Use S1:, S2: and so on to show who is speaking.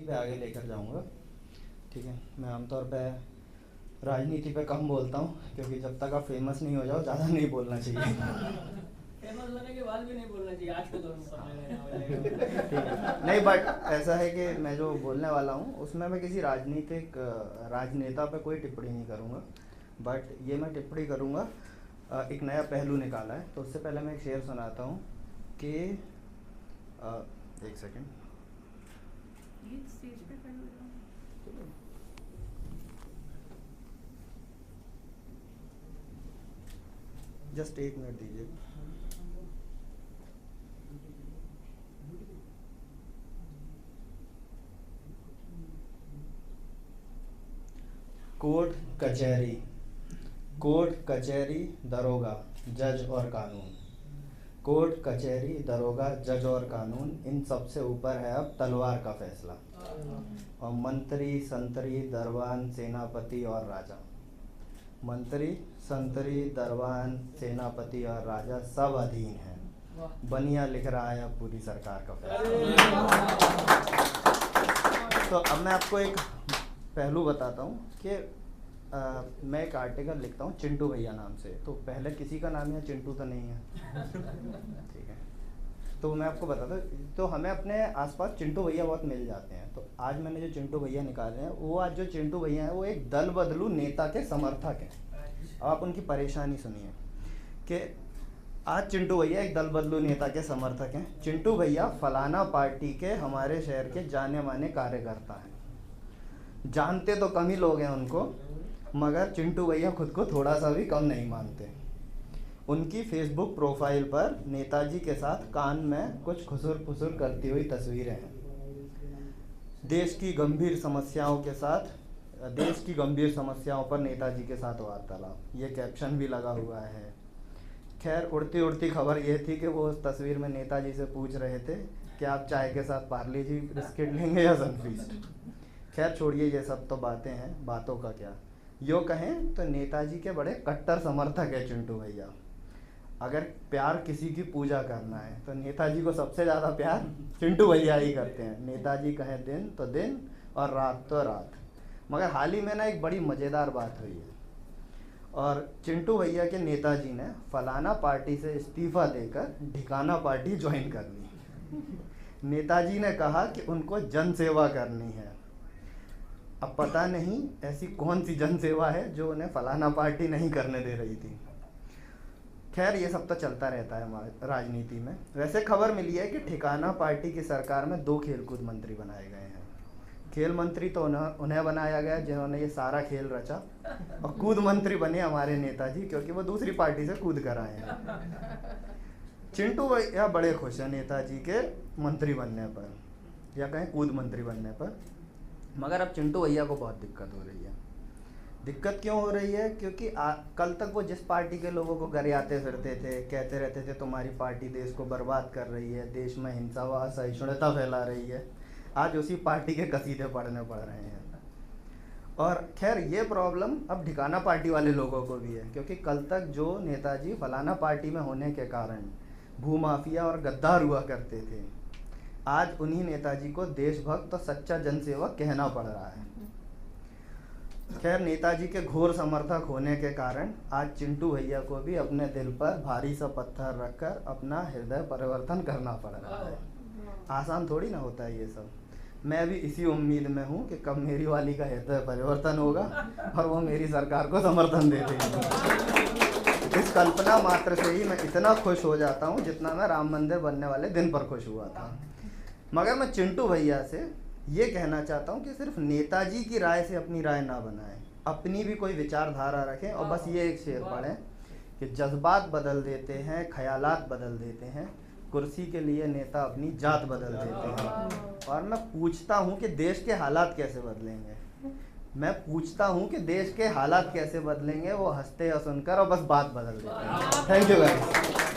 S1: पे आगे लेकर जाऊंगा। ठीक है, मैं आमतौर पे राजनीति पे कम बोलता हूँ क्योंकि जब तक आप फेमस नहीं हो जाओ ज़्यादा नहीं बोलना चाहिए।
S2: फेमस होने के बाद भी नहीं बोलना चाहिए आज के दौर में पढ़ने
S1: ठीक है, नहीं बट ऐसा है कि मैं जो बोलने वाला हूँ उसमें मैं किसी राजनीतिक राजनेता पे कोई टिप्पणी नहीं करूँगा, बट ये मैं टिप्पणी करूँगा एक नया पहलू निकाला है। तो उससे पहले मैं एक शेर सुनाता हूँ कि एक सेकेंड,
S3: स्टेज पे खड़े हो जाओ।
S1: जस्ट एक मिनट दीजिए। कोर्ट कचहरी, कोर्ट कचहरी दरोगा जज और कानून, कोर्ट कचहरी दरोगा जज और कानून, इन सब से ऊपर है अब तलवार का फैसला। और मंत्री संतरी दरबान सेनापति और राजा, मंत्री संतरी दरबान सेनापति और राजा सब अधीन हैं। बनिया लिख रहा है अब पूरी सरकार का फैसला। तो अब मैं आपको एक पहलू बताता हूँ कि मैं एक आर्टिकल लिखता हूँ चिंटू भैया नाम से। तो पहले किसी का नाम है चिंटू तो नहीं है, ठीक है। तो मैं आपको बताता हूँ, तो हमें अपने आसपास चिंटू भैया बहुत मिल जाते हैं। तो आज मैंने जो चिंटू भैया निकाले हैं, वो आज जो चिंटू भैया हैं वो एक दल बदलू नेता के समर्थक हैं। अब आप उनकी परेशानी सुनिए कि आज चिंटू भैया एक दल बदलू नेता के समर्थक हैं। चिंटू भैया फलाना पार्टी के हमारे शहर के जाने माने कार्यकर्ता हैं। जानते तो कम ही लोग हैं उनको, मगर चिंटू भैया खुद को थोड़ा सा भी कम नहीं मानते। उनकी फेसबुक प्रोफाइल पर नेताजी के साथ कान में कुछ खुसुर फुसुर करती हुई तस्वीरें हैं। देश की गंभीर समस्याओं के साथ, देश की गंभीर समस्याओं पर नेताजी के साथ वार्तालाप, ये कैप्शन भी लगा हुआ है। खैर उड़ती उड़ती खबर ये थी कि वो उस तस्वीर में नेताजी से पूछ रहे थे कि आप चाय के साथ पार्ले जी बिस्किट लेंगे या सनफीस्ट। खैर छोड़िए, ये सब तो बातें हैं, बातों का क्या। यो कहें तो नेताजी के बड़े कट्टर समर्थक है चिंटू भैया। अगर प्यार किसी की पूजा करना है तो नेताजी को सबसे ज़्यादा प्यार चिंटू भैया ही करते हैं। नेताजी कहें दिन तो दिन और रात तो रात। मगर हाल ही में ना एक बड़ी मज़ेदार बात हुई है, और चिंटू भैया के नेताजी ने फलाना पार्टी से इस्तीफ़ा देकर ढिकाना पार्टी ज्वाइन कर ली। नेताजी ने कहा कि उनको जन सेवा करनी है। अब पता नहीं ऐसी कौन सी जन सेवा है जो उन्हें फलाना पार्टी नहीं करने दे रही थी। खैर ये सब तो चलता रहता है हमारे राजनीति में। वैसे खबर मिली है कि ठिकाना पार्टी की सरकार में 2 खेलकूद मंत्री बनाए गए हैं। खेल मंत्री तो उन्हें बनाया गया जिन्होंने ये सारा खेल रचा, और कूद मंत्री बने हमारे नेताजी, क्योंकि वो दूसरी पार्टी से कूद कर आए हैं। चिंटू भैया बड़े खुश हैं नेताजी के मंत्री बनने पर, या कहें कूद मंत्री बनने पर। मगर अब चिंटू भैया को बहुत दिक्कत हो रही है। दिक्कत क्यों हो रही है? क्योंकि कल तक वो जिस पार्टी के लोगों को गरियाते फिरते थे, कहते रहते थे तुम्हारी पार्टी देश को बर्बाद कर रही है, देश में हिंसा व असहिष्णुता फैला रही है, आज उसी पार्टी के कसीदे पढ़ने पड़ रहे हैं। और खैर ये प्रॉब्लम अब ठिकाना पार्टी वाले लोगों को भी है, क्योंकि कल तक जो नेताजी फलाना पार्टी में होने के कारण भूमाफिया और गद्दार हुआ करते थे, आज उन्हीं नेताजी को देशभक्त और सच्चा जनसेवक कहना पड़ रहा है। खैर नेताजी के घोर समर्थक होने के कारण आज चिंटू भैया को भी अपने दिल पर भारी सा पत्थर रखकर अपना हृदय परिवर्तन करना पड़ रहा है। आसान थोड़ी ना होता है ये सब। मैं भी इसी उम्मीद में हूँ कि कब मेरी वाली का हृदय परिवर्तन होगा और वो मेरी सरकार को समर्थन दे देगी। इस कल्पना मात्र से ही मैं इतना खुश हो जाता हूँ जितना मैं राम मंदिर बनने वाले दिन पर खुश हुआ था। मगर मैं चिंटू भैया से ये कहना चाहता हूँ कि सिर्फ नेताजी की राय से अपनी राय ना बनाएं, अपनी भी कोई विचारधारा रखें। और बस ये एक शेर पढ़ें कि जज्बात बदल देते हैं, ख्यालात बदल देते हैं, कुर्सी के लिए नेता अपनी जात बदल देते हैं। और मैं पूछता हूँ कि देश के हालात कैसे बदलेंगे, मैं पूछता हूँ कि देश के हालात कैसे बदलेंगे। वो हंसते या सुनकर और बस बात बदल देते हैं। Thank you guys.